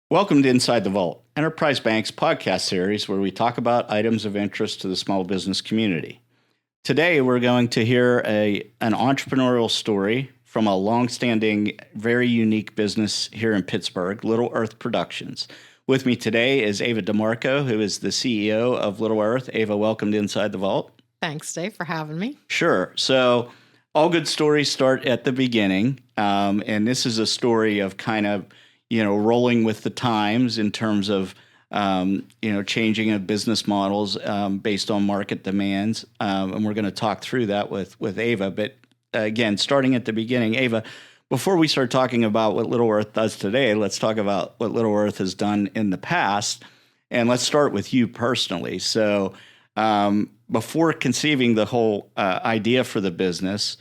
Welcome to Inside the Vault, Enterprise Bank's podcast series where we talk about items of interest to the small business community. Today, we're going to hear an entrepreneurial story from a longstanding, very unique business here in Pittsburgh, Little Earth Productions. With me today is Ava DeMarco, who is the CEO of Little Earth. Ava, welcome to Inside the Vault. Thanks, Dave, for having me. Sure. So all good stories start at the beginning, and this is a story of kind of rolling with the times in terms of, changing of business models based on market demands. And we're going to talk through that with Ava. But again, starting at the beginning, Ava, before we start talking about what Little Earth does today, let's talk about what Little Earth has done in the past. And let's start with you personally. So before conceiving the whole idea for the business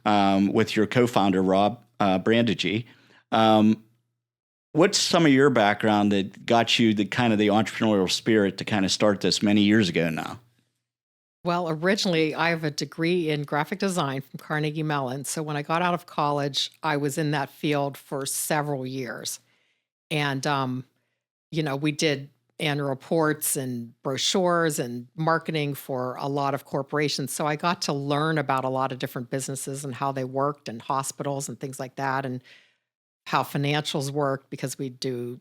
with your co-founder, Rob Brandige, what's some of your background that got you the kind of the entrepreneurial spirit to kind of start this many years ago now? Well, originally, I have a degree in graphic design from Carnegie Mellon. So when I got out of college, I was in that field for several years. And, we did annual reports and brochures and marketing for a lot of corporations. So I got to learn about a lot of different businesses and how they worked and hospitals and things like that. And how financials work because we do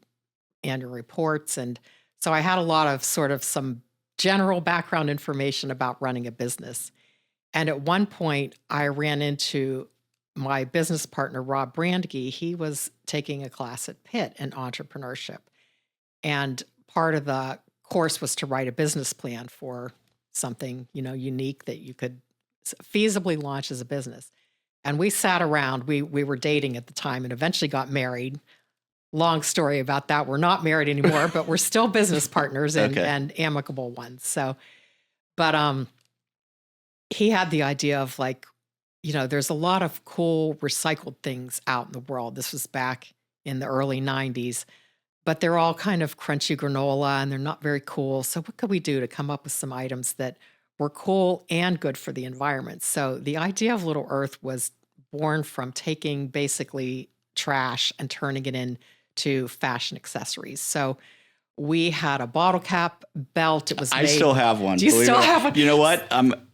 annual reports. And so I had a lot of sort of some general background information about running a business. And at one point, I ran into my business partner, Rob Brandige. He was taking a class at Pitt in entrepreneurship. And part of the course was to write a business plan for something, unique that you could feasibly launch as a business. And we sat around, we were dating at the time and eventually got married. Long story about that. We're not married anymore, but we're still business partners and amicable ones. So, but he had the idea of there's a lot of cool recycled things out in the world. This was back in the early 90s, but they're all kind of crunchy granola and they're not very cool. So what could we do to come up with some items that were cool and good for the environment? So the idea of Little Earth was born from taking basically trash and turning it into fashion accessories. So we had a bottle cap belt. It was I still have one. Do you still have one? You know what?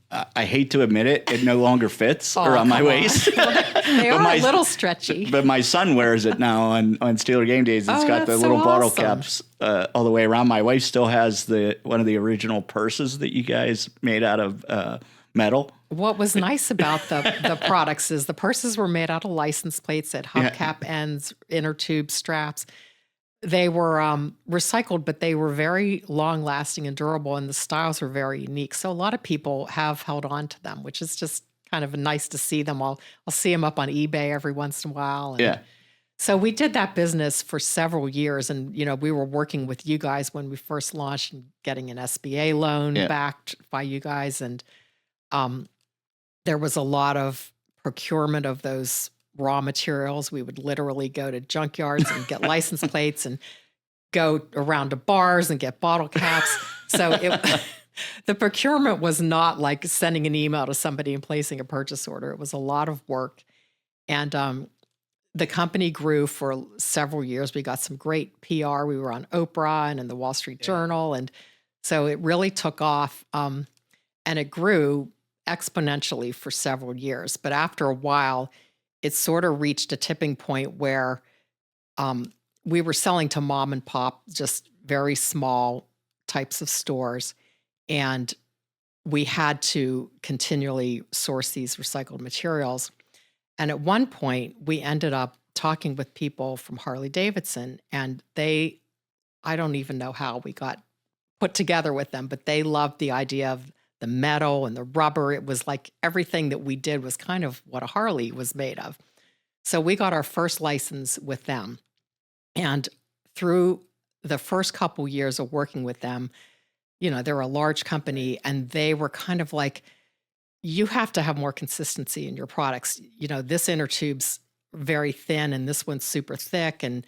I hate to admit it. It no longer fits around my waist. They are a little stretchy. But my son wears it now on Steeler game days. It's got the little bottle caps all the way around. My wife still has one of the original purses that you guys made out of metal. What was nice about the products is the purses were made out of license plates at hubcap ends, inner tube straps. They were recycled, but they were very long-lasting and durable, and the styles were very unique. So a lot of people have held on to them, which is just kind of nice to see them. I'll see them up on eBay every once in a while. And so we did that business for several years, and we were working with you guys when we first launched and getting an SBA loan backed by you guys, and there was a lot of procurement of those raw materials. We would literally go to junkyards and get license plates and go around to bars and get bottle caps. So the procurement was not like sending an email to somebody and placing a purchase order. It was a lot of work. And the company grew for several years. We got some great PR. We were on Oprah and in the Wall Street Journal. And so it really took off. And it grew exponentially for several years. But after a while, it sort of reached a tipping point where we were selling to mom and pop, just very small types of stores. And we had to continually source these recycled materials. And at one point, we ended up talking with people from Harley Davidson, and I don't even know how we got put together with them, but they loved the idea of the metal and the rubber. It was like everything that we did was kind of what a Harley was made of. So we got our first license with them. And through the first couple years of working with them, they're a large company, and they were kind of like, you have to have more consistency in your products. This inner tube's very thin and this one's super thick. And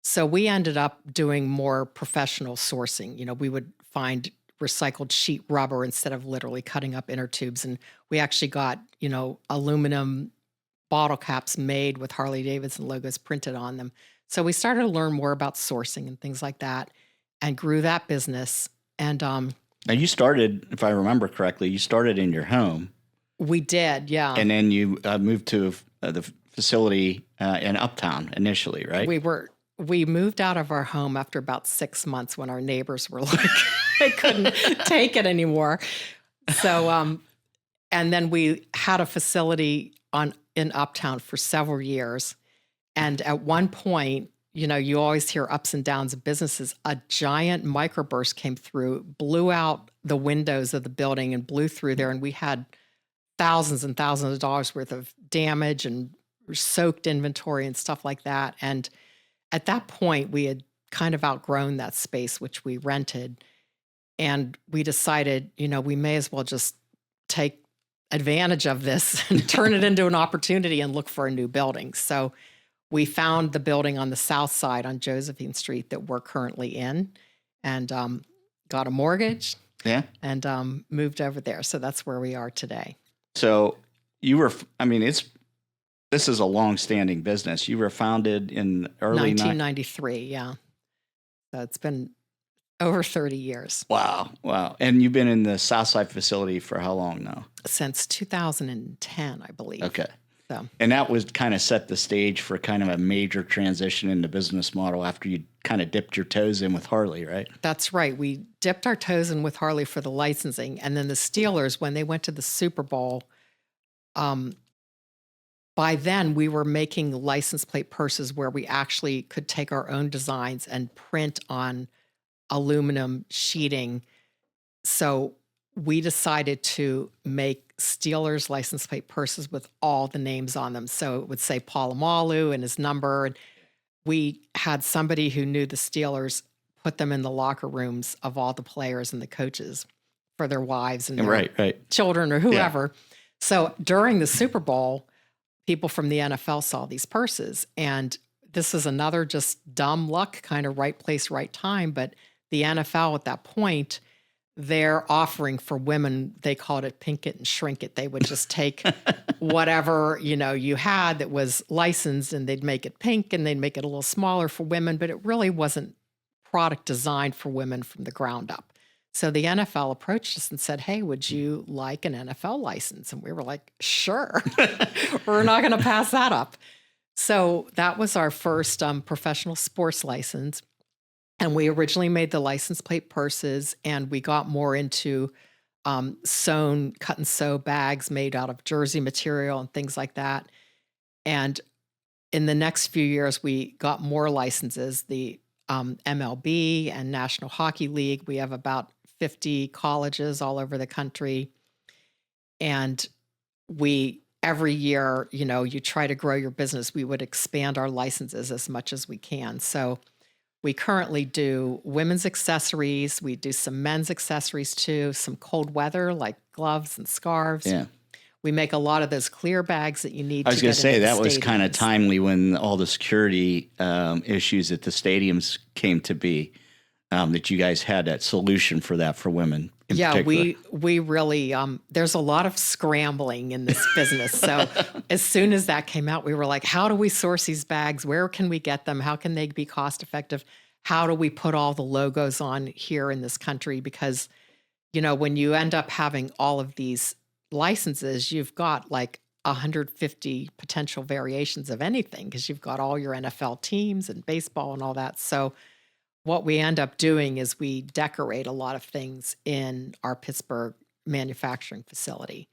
so we ended up doing more professional sourcing. We would find recycled sheet rubber instead of literally cutting up inner tubes. And we actually got, aluminum bottle caps made with Harley Davidson logos printed on them. So we started to learn more about sourcing and things like that and grew that business. And Now you started, if I remember correctly, you started in your home. we did, yeah. And then you moved to the facility in Uptown initially, right? We moved out of our home after about 6 months when our neighbors were like, they couldn't take it anymore. So, and then we had a facility in Uptown for several years. And at one point, you always hear ups and downs of businesses. A giant microburst came through, blew out the windows of the building and blew through there. And we had thousands and thousands of dollars worth of damage and soaked inventory and stuff like that. And at that point, we had kind of outgrown that space, which we rented. And we decided, we may as well just take advantage of this and turn it into an opportunity and look for a new building. So we found the building on the south side on Josephine Street that we're currently in and got a mortgage and moved over there. So that's where we are today. So this is a long-standing business. You were founded in early 1993, yeah. So it's been over 30 years. Wow. And you've been in the Southside facility for how long now? Since 2010, I believe. Okay. So. And that was kind of set the stage for kind of a major transition in the business model after you kind of dipped your toes in with Harley, right? That's right. We dipped our toes in with Harley for the licensing. And then the Steelers, when they went to the Super Bowl, by then we were making license plate purses where we actually could take our own designs and print on aluminum sheeting. So we decided to make Steelers license plate purses with all the names on them. So it would say Palomalu and his number. And we had somebody who knew the Steelers put them in the locker rooms of all the players and the coaches for their wives and their children or whoever. Yeah. So during the Super Bowl, people from the NFL saw these purses. And this is another just dumb luck, kind of right place, right time. But the NFL at that point, their offering for women, they called it pink it and shrink it. They would just take whatever, you had that was licensed and they'd make it pink and they'd make it a little smaller for women, but it really wasn't product designed for women from the ground up. So the NFL approached us and said, hey, would you like an NFL license? And we were like, sure, we're not going to pass that up. So that was our first professional sports license. And we originally made the license plate purses, and we got more into sewn, cut and sew bags made out of jersey material and things like that. And in the next few years, we got more licenses, the MLB and National Hockey League. We have about 50 colleges all over the country. And every year, you try to grow your business, we would expand our licenses as much as we can. So we currently do women's accessories. We do some men's accessories too, some cold weather like gloves and scarves. Yeah. We make a lot of those clear bags that you need. I was going to say that was kind of timely when all the security issues at the stadiums came to be, that you guys had that solution for that for women. Yeah, we really, there's a lot of scrambling in this business. So as soon as that came out, we were like, how do we source these bags? Where can we get them? How can they be cost effective? How do we put all the logos on here in this country? Because, when you end up having all of these licenses, you've got like 150 potential variations of anything because you've got all your NFL teams and baseball and all that. So what we end up doing is we decorate a lot of things in our Pittsburgh manufacturing facility.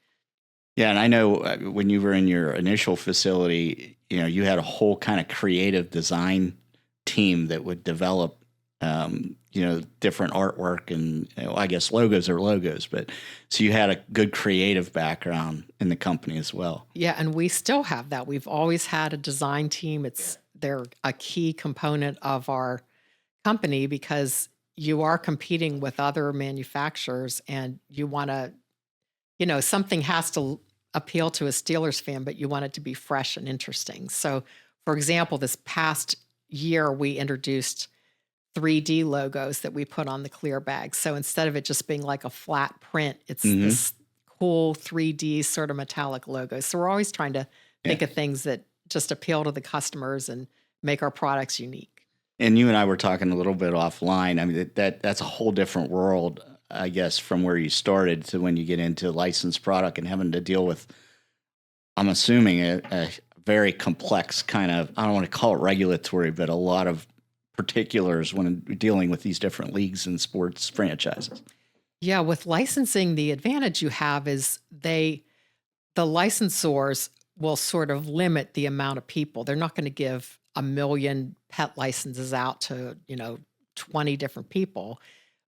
Yeah, and I know when you were in your initial facility, you had a whole kind of creative design team that would develop, different artwork and I guess logos are logos, but so you had a good creative background in the company as well. Yeah, and we still have that. We've always had a design team. They're a key component of our company because you are competing with other manufacturers and you want to, something has to appeal to a Steelers fan, but you want it to be fresh and interesting. So, for example, this past year, we introduced 3D logos that we put on the clear bags. So instead of it just being like a flat print, it's this cool 3D sort of metallic logo. So we're always trying to think of things that just appeal to the customers and make our products unique. And you and I were talking a little bit offline. I mean, that's a whole different world, I guess, from where you started to when you get into licensed product and having to deal with, I'm assuming, a very complex kind of, I don't want to call it regulatory, but a lot of particulars when dealing with these different leagues and sports franchises. Yeah, with licensing, the advantage you have is the licensors will sort of limit the amount of people. They're not going to give 1 million pet licenses out to, 20 different people.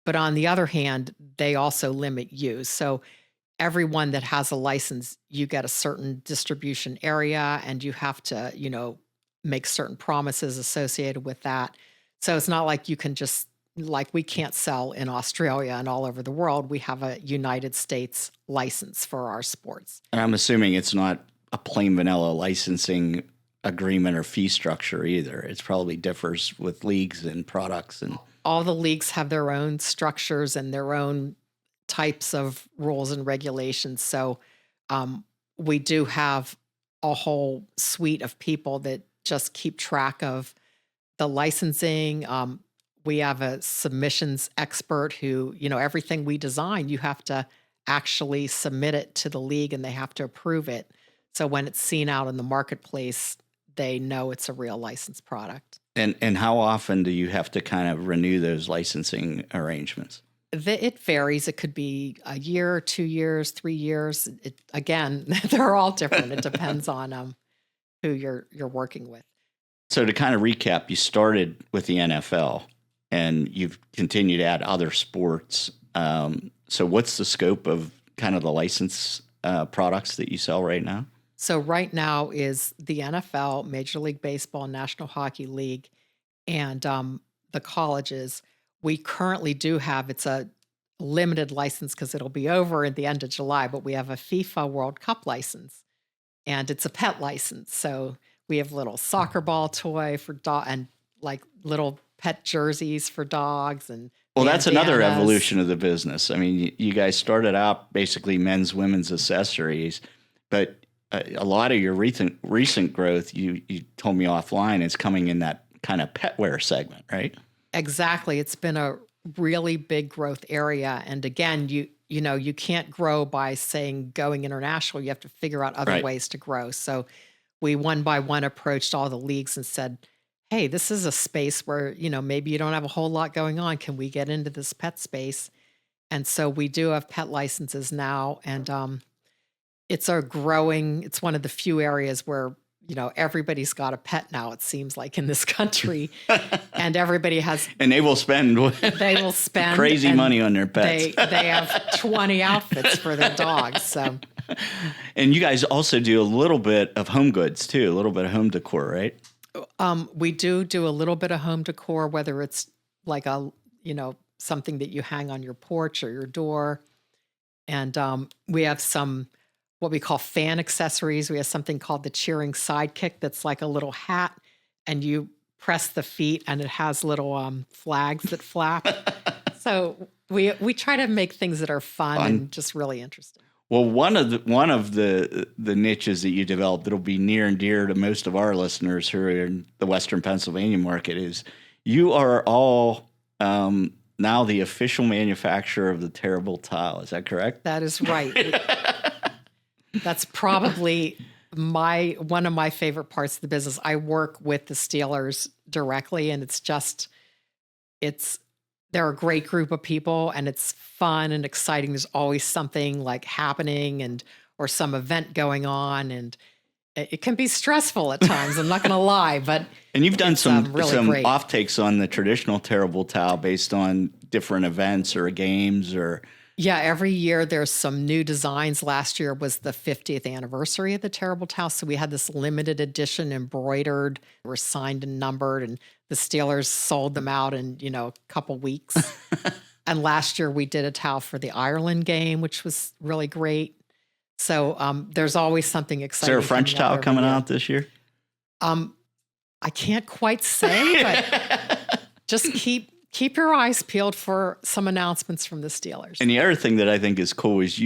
But on the other hand, they also limit use. So everyone that has a license, you get a certain distribution area and you have to, make certain promises associated with that. So it's not like you can just, like we can't sell in Australia and all over the world. We have a United States license for our sports. And I'm assuming it's not a plain vanilla licensing agreement or fee structure either. It probably differs with leagues and products. And all the leagues have their own structures and their own types of rules and regulations. So we do have a whole suite of people that just keep track of the licensing. We have a submissions expert who, everything we design, you have to actually submit it to the league and they have to approve it. So when it's seen out in the marketplace, they know it's a real licensed product. And how often do you have to kind of renew those licensing arrangements? It varies. It could be a year, 2 years, 3 years. Again, they're all different. It depends on who you're working with. So to kind of recap, you started with the NFL and you've continued to add other sports. So what's the scope of kind of the license products that you sell right now? So right now is the NFL, Major League Baseball, National Hockey League, and the colleges. We currently do have, it's a limited license because it'll be over at the end of July, but we have a FIFA World Cup license and it's a pet license. So we have little soccer ball toy for dog and like little pet jerseys for dogs. And well, that's another evolution of the business. I mean, you guys started out basically men's, women's accessories, but a lot of your recent growth, you told me offline, is coming in that kind of pet wear segment, right? Exactly. It's been a really big growth area. And again, you can't grow by saying going international. You have to figure out other ways to grow. So we one by one approached all the leagues and said, hey, this is a space where, maybe you don't have a whole lot going on. Can we get into this pet space? And so we do have pet licenses now. And it's one of the few areas where, everybody's got a pet now, it seems like, in this country. And everybody has. And they will spend crazy money on their pets. They have 20 outfits for their dogs. So. And you guys also do a little bit of home goods too, a little bit of home decor, right? We do a little bit of home decor, whether it's like something that you hang on your porch or your door. And we have some what we call fan accessories. We have something called the cheering sidekick that's like a little hat, and you press the feet and it has little flags that flap. So we try to make things that are fun and just really interesting. Well, one of the niches that you developed that'll be near and dear to most of our listeners who are in the Western Pennsylvania market is you are all now the official manufacturer of the Terrible Tile. Is that correct? That is right. That's probably one of my favorite parts of the business. I work with the Steelers directly, and they're a great group of people, and it's fun and exciting. There's always something like happening or some event going on, and it can be stressful at times. I'm not going to lie, but and you've done some really offtakes on the traditional Terrible Tile based on different events or games or. Yeah, every year there's some new designs. Last year was the 50th anniversary of the Terrible Tile, so we had this limited edition embroidered. They were signed and numbered, and the Steelers sold them out in a couple weeks. And last year we did a towel for the Ireland game, which was really great. So there's always something exciting. Is there a French towel coming out this year? I can't quite say, but just keep keep your eyes peeled for some announcements from the Steelers. And the other thing that I think is cool is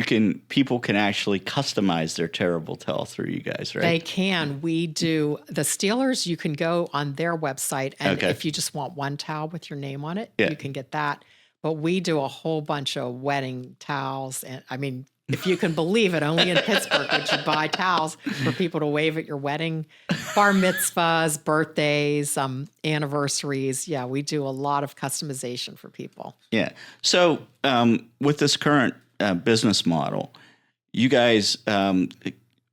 people can actually customize their terrible towel through you guys, right? They can. We do. The Steelers, you can go on their website, and if you just want one towel with your name on it, you can get that. But we do a whole bunch of wedding towels. And I mean, if you can believe it, only in Pittsburgh would you buy towels for people to wave at your wedding, bar mitzvahs, birthdays, anniversaries. Yeah, we do a lot of customization for people. Yeah. So with this current business model, you guys,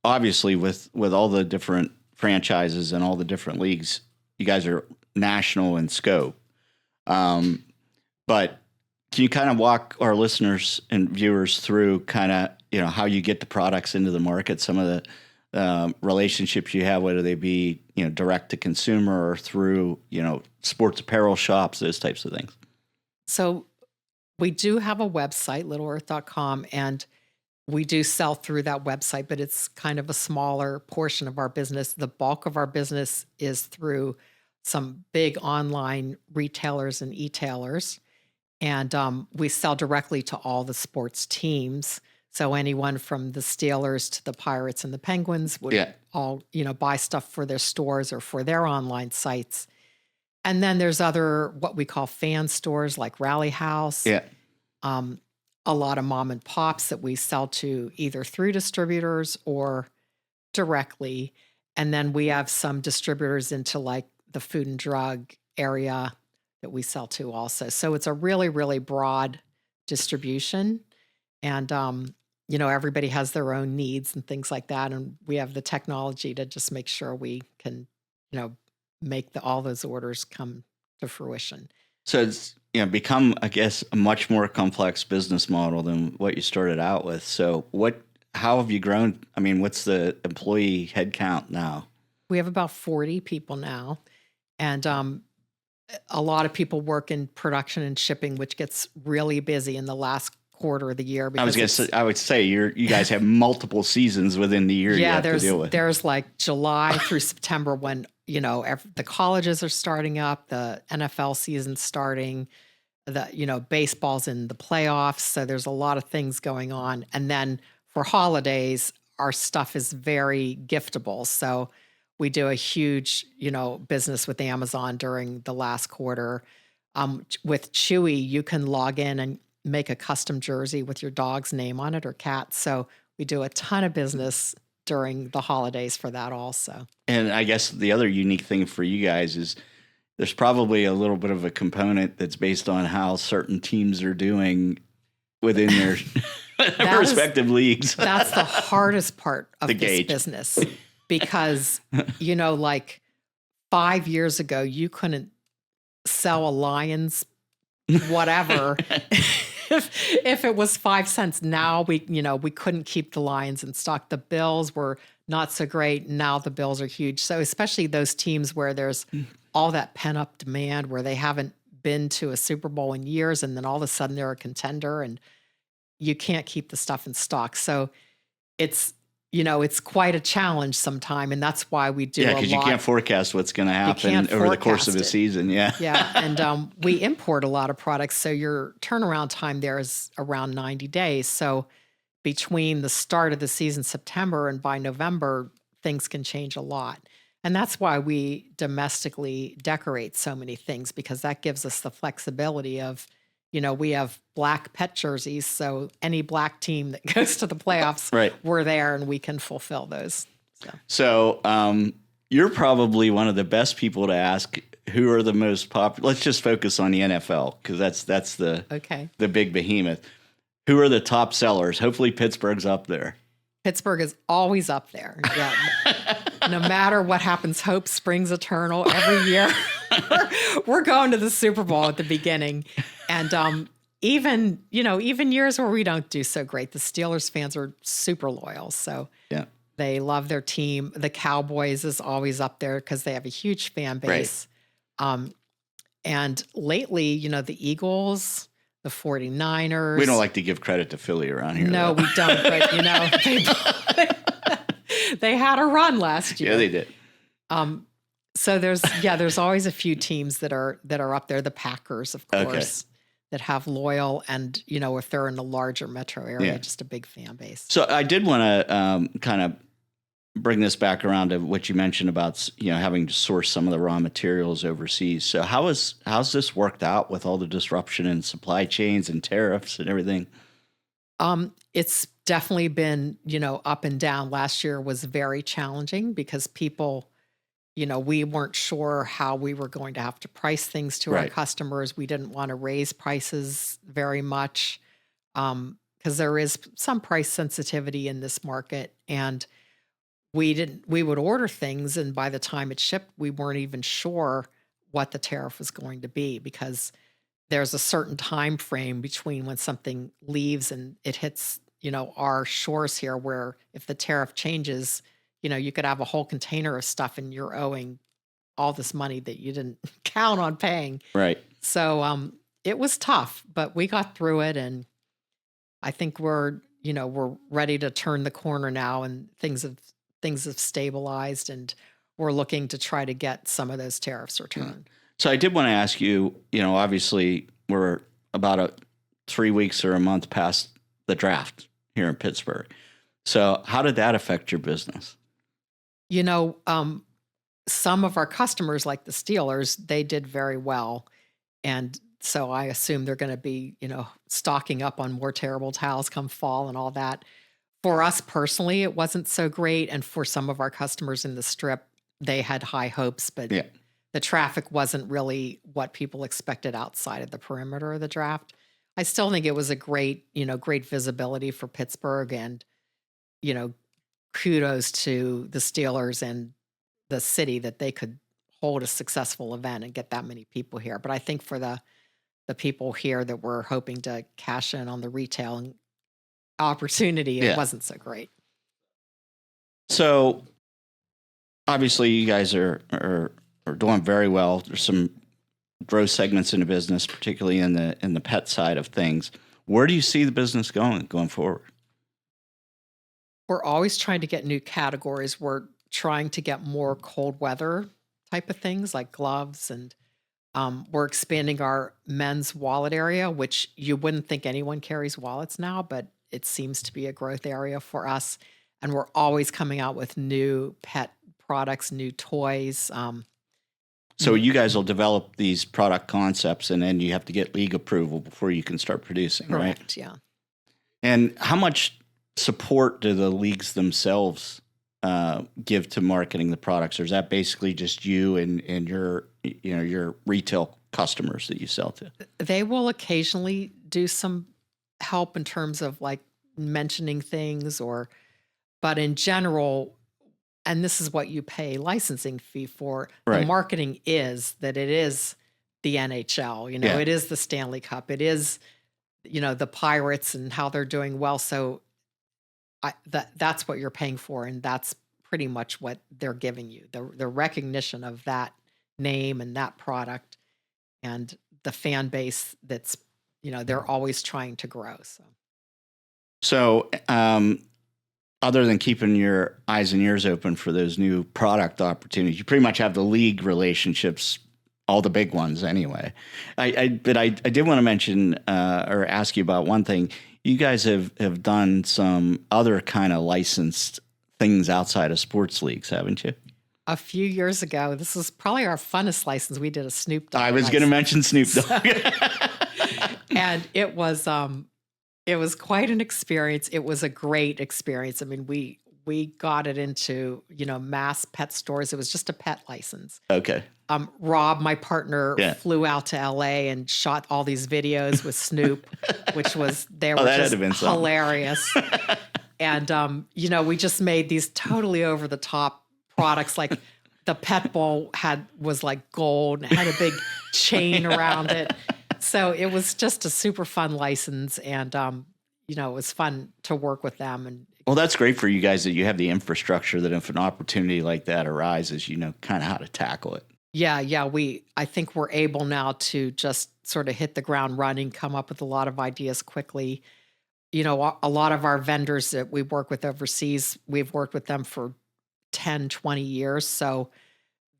obviously with all the different franchises and all the different leagues, you guys are national in scope. But can you kind of walk our listeners and viewers through kind of, how you get the products into the market, some of the relationships you have, whether they be, direct to consumer or through, sports apparel shops, those types of things? So we do have a website, littleearth.com, and we do sell through that website, but it's kind of a smaller portion of our business. The bulk of our business is through some big online retailers and e-tailers. And we sell directly to all the sports teams. So anyone from the Steelers to the Pirates and the Penguins would all, buy stuff for their stores or for their online sites. And then there's other, what we call fan stores like Rally House. Yeah. A lot of mom and pops that we sell to either through distributors or directly. And then we have some distributors into like the food and drug area that we sell to also. So it's a really, really broad distribution. And, everybody has their own needs and things like that. And we have the technology to just make sure we can, make all those orders come to fruition. So it's, become, I guess, a much more complex business model than what you started out with. So how have you grown? I mean, what's the employee headcount now? We have about 40 people now. And, a lot of people work in production and shipping, which gets really busy in the last quarter of the year. I would say you guys have multiple seasons within the year you have to deal with. There's like July through September when, the colleges are starting up, the NFL season's starting, baseball's in the playoffs. So there's a lot of things going on. And then for holidays, our stuff is very giftable. So we do a huge, business with Amazon during the last quarter. With Chewy, you can log in and make a custom jersey with your dog's name on it or cat. So we do a ton of business during the holidays for that also. And I guess the other unique thing for you guys is there's probably a little bit of a component that's based on how certain teams are doing within their respective leagues. That's the hardest part of this business. Because, like 5 years ago, you couldn't sell a Lions whatever if it was 5 cents. Now we couldn't keep the Lions in stock. The Bills were not so great. Now the Bills are huge. So especially those teams where there's all that pent up demand, where they haven't been to a Super Bowl in years, and then all of a sudden they're a contender, and you can't keep the stuff in stock. So it's quite a challenge sometime, and that's why we do a lot. Yeah, because you can't forecast what's going to happen over the course of a season. Yeah. Yeah, and we import a lot of products, so your turnaround time there is around 90 days. So between the start of the season, September, and by November, things can change a lot. And that's why we domestically decorate so many things, because that gives us the flexibility of, we have black pet jerseys, so any black team that goes to the playoffs, we're there and we can fulfill those. So you're probably one of the best people to ask who are the most popular. Let's just focus on the NFL, because that's the big behemoth. Who are the top sellers? Hopefully Pittsburgh's up there. Pittsburgh is always up there. Yeah. No matter what happens, hope springs eternal every year. We're going to the Super Bowl at the beginning. And even years where we don't do so great, the Steelers fans are super loyal. So they love their team. The Cowboys is always up there because they have a huge fan base. And lately, the Eagles, the 49ers. We don't like to give credit to Philly around here. No, we don't. But, they had a run last year. Yeah, they did. So there's always a few teams that are up there. The Packers, of Okay. course, that have loyal and, if they're in the larger metro area, Yeah. just a big fan base. So I did want to kind of bring this back around to what you mentioned about, having to source some of the raw materials overseas. So how's this worked out with all the disruption in supply chains and tariffs and everything? It's definitely been, up and down. Last year was very challenging because people, we weren't sure how we were going to have to price things to our Right. customers. We didn't want to raise prices very much because there is some price sensitivity in this market. And we would order things, and by the time it shipped, we weren't even sure what the tariff was going to be because there's a certain time frame between when something leaves and it hits, our shores here, where if the tariff changes, you could have a whole container of stuff and you're owing all this money that you didn't count on paying. Right. So it was tough, but we got through it, and I think we're ready to turn the corner now, and things have stabilized, and we're looking to try to get some of those tariffs returned. So I did want to ask you, obviously we're about 3 weeks or a month past the draft here in Pittsburgh. So how did that affect your business? Some of our customers, like the Steelers, they did very well. And so I assume they're going to be, stocking up on more terrible towels come fall and all that. For us personally, it wasn't so great. And for some of our customers in the Strip, they had high hopes, but Yeah. the traffic wasn't really what people expected outside of the perimeter of the draft. I still think it was a great visibility for Pittsburgh, and, kudos to the Steelers and the city that they could hold a successful event and get that many people here. But I think for the people here that were hoping to cash in on the retail opportunity, it Yeah. wasn't so great. So obviously you guys are doing very well. There's some growth segments in the business, particularly in the pet side of things. Where do you see the business going forward? We're always trying to get new categories. We're trying to get more cold weather type of things like gloves, and we're expanding our men's wallet area, which you wouldn't think anyone carries wallets now, but it seems to be a growth area for us. And we're always coming out with new pet products, new toys. So you guys will develop these product concepts, and then you have to get league approval before you can start producing, right? Correct, yeah. And how much support do the leagues themselves give to marketing the products, or is that basically just you and your retail customers that you sell to? They will occasionally do some help in terms of like mentioning things, but in general, and this is what you pay licensing fee for, the Right. marketing is that it is the NHL, Yeah. it is the Stanley Cup, it is, the Pirates and how they're doing well. So that's what you're paying for, and that's pretty much what they're giving you, the recognition of that name and that product, and the fan base that's, they're always trying to grow. So other than keeping your eyes and ears open for those new product opportunities, you pretty much have the league relationships, all the big ones anyway. But I did want to mention or ask you about one thing. You guys have done some other kind of licensed things outside of sports leagues, haven't you? A few years ago, this was probably our funnest license. We did a Snoop Dogg. I was going to mention Snoop Dogg. And it was quite an experience. It was a great experience. I mean, we got it into, mass pet stores. It was just a pet license. Okay. Rob, my partner, Yeah. flew out to LA and shot all these videos with Snoop, which was, they Oh, were that had just to have been something. hilarious. And, we just made these totally over the top products. Like the pet bowl was like gold and it had a big chain around it. So it was just a super fun license, and, it was fun to work with them. And Well, that's great for you guys that you have the infrastructure that if an opportunity like that arises, you know kind of how to tackle it. yeah, I think we're able now to just sort of hit the ground running, come up with a lot of ideas quickly. A lot of our vendors that we work with overseas, we've worked with them for 10, 20 years. So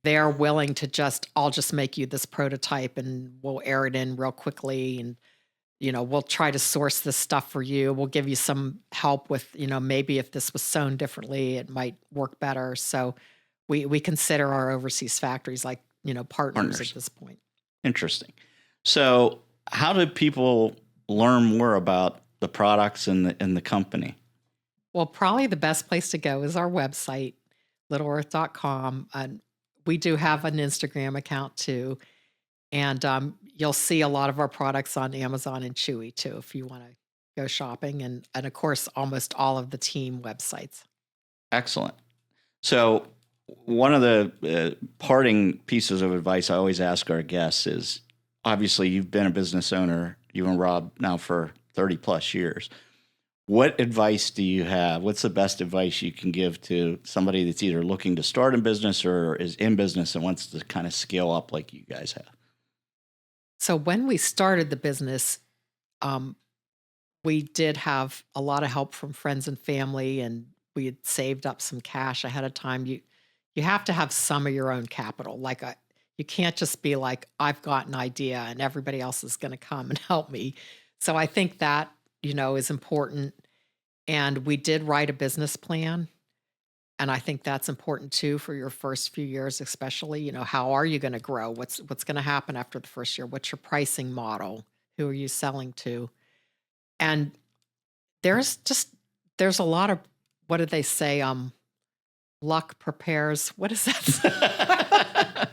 they're willing to I'll just make you this prototype and we'll air it in real quickly. And, we'll try to source this stuff for you. We'll give you some help with, maybe if this was sewn differently, it might work better. So we consider our overseas factories like, partners at this point. Interesting. So how do people learn more about the products and the company? Well, probably the best place to go is our website, littleearth.com. And we do have an Instagram account too. And you'll see a lot of our products on Amazon and Chewy too, if you want to go shopping. And of course, almost all of the team websites. Excellent. So one of the parting pieces of advice I always ask our guests is, obviously you've been a business owner, you and Rob, now for 30 plus years. What advice do you have? What's the best advice you can give to somebody that's either looking to start in business or is in business and wants to kind of scale up like you guys have? So when we started the business, we did have a lot of help from friends and family, and we had saved up some cash ahead of time. You have to have some of your own capital. You can't just be like, I've got an idea and everybody else is going to come and help me. So I think that, is important. And we did write a business plan. And I think that's important too for your first few years, especially, how are you going to grow? What's going to happen after the first year? What's your pricing model? Who are you selling to? And there's a lot of, what did they say? Luck prepares. What is that?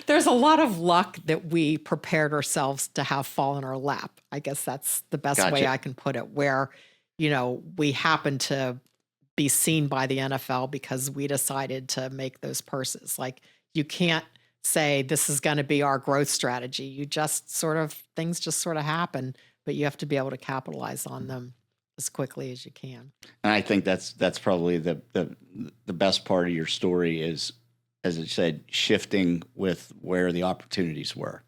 There's a lot of luck that we prepared ourselves to have fall in our lap. I guess that's the best way I can put it, where, we happen to be seen by the NFL because we decided to make those purses. Like, you can't say this is going to be our growth strategy. You just things just sort of happen, but you have to be able to capitalize on them as quickly as you can. And I think that's probably the best part of your story is, as I said, shifting with where the opportunities were.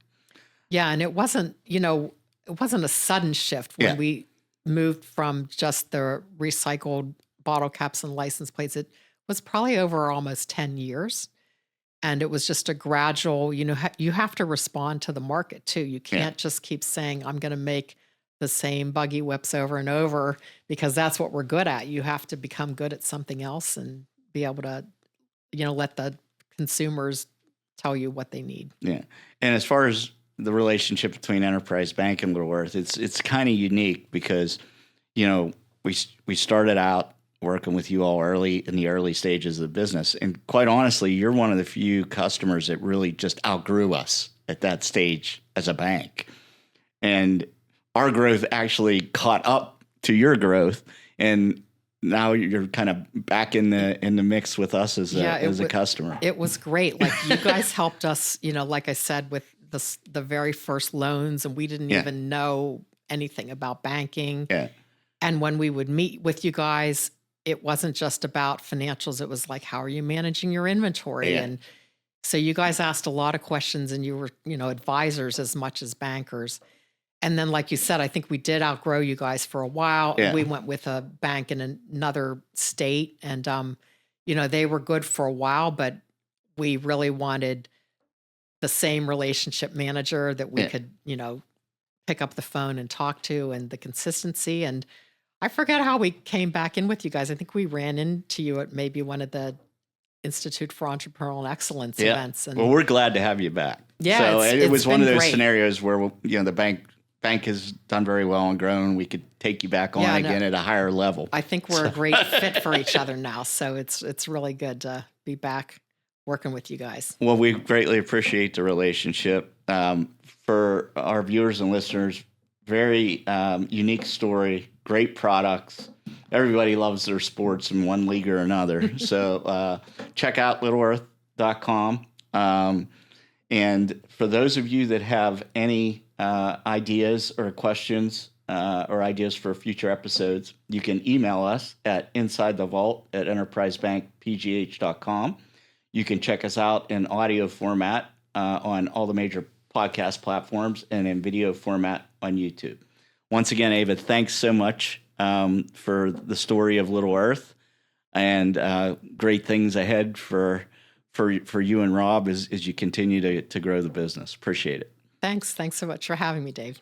Yeah, and it wasn't a sudden shift when we moved from just the recycled bottle caps and license plates. It was probably over almost 10 years. And it was just a gradual, you have to respond to the market too. You can't just keep saying, I'm going to make the same buggy whips over and over because that's what we're good at. You have to become good at something else and be able to, let the consumers tell you what they need. Yeah. And as far as the relationship between Enterprise Bank and Little Earth, it's kind of unique because, we started out working with you all in the early stages of the business. And quite honestly, you're one of the few customers that really just outgrew us at that stage as a bank. And our growth actually caught up to your growth. And now you're kind of back in the mix with us as a customer. It was great. Like, you guys helped us, like I said, with the very first loans, and we didn't even know anything about banking. Yeah. And when we would meet with you guys, it wasn't just about financials. It was like, how are you managing your inventory? Yeah. And so you guys asked a lot of questions, and you were, advisors as much as bankers. And then, like you said, I think we did outgrow you guys for a while. Yeah. We went with a bank in another state, and, they were good for a while, but we really wanted the same relationship manager that we could, pick up the phone and talk to, and the consistency. And I forget how we came back in with you guys. I think we ran into you at maybe one of the Institute for Entrepreneurial Excellence events. And well, we're glad to have you back. Yeah, so it was one of those great scenarios where the bank has done very well and grown. We could take you back on again at a higher level. I think we're a great fit for each other now. So it's really good to be back working with you guys. Well, we greatly appreciate the relationship. For our viewers and listeners, very unique story, great products. Everybody loves their sports in one league or another. So check out littleearth.com. And for those of you that have any ideas or questions or ideas for future episodes, you can email us at insidethevault@enterprisebankpgh.com. You can check us out in audio format on all the major podcast platforms and in video format on YouTube. Once again, Ava, thanks so much for the story of Little Earth, and great things ahead for for you and Rob as you continue to grow the business. Appreciate it. Thanks so much for having me, Dave.